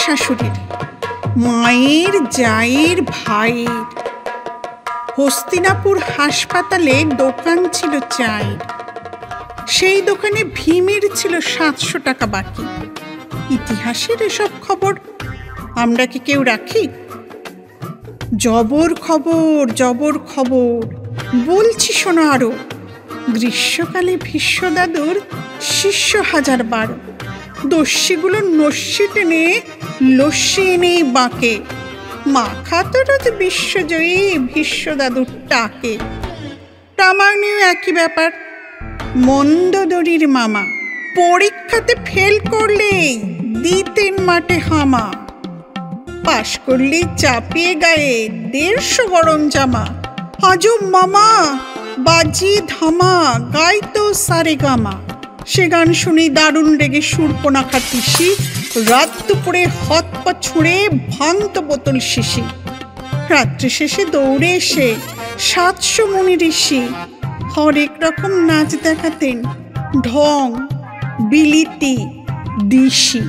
শাশুড়ির, মায়ের, জায়ের, ভাইয়ের। হস্তিনাপুর হাসপাতালে দোকান ছিল চায়ের। সেই দোকানে ভীমের ছিল 700 টাকা বাকি। ইতিহাসের এসব খবর আমরা কি কেউ রাখি? জবর খবর, জবর খবর বলছি শোনো আরো। গ্রীষ্মকালে ভীষ্ম দাদুর শিষ্য 1012। দস্যিগুলো নস্যি টেনে লস্যি এনেই বাঁকে। মাখা তো রোজ বিশ্বজয়ী ভীষ্ম দাদুর টাকে। রামায়ণেও একই ব্যাপার। মন্দোদরীর মামা পরীক্ষাতে ফেল করলেই দিতেন মাঠে হামা। পাশ করলেই চাপিয়ে গায়ে 150 গরম জামা। আজও মামা বাজি ধামা গাইতো সারে গামা। সে গান শুনেই দারুণ রেগে শূর্পণখা টিসি রাত দুপুরে হাত পা ছুঁড়ে ভাঙত বোতল শিশি। রাত্রি শেষে দৌড়ে এসে 700 মুনি ঋষি হরেক রকম নাচ দেখাতেন, ঢং, বিলিতি, দিশি।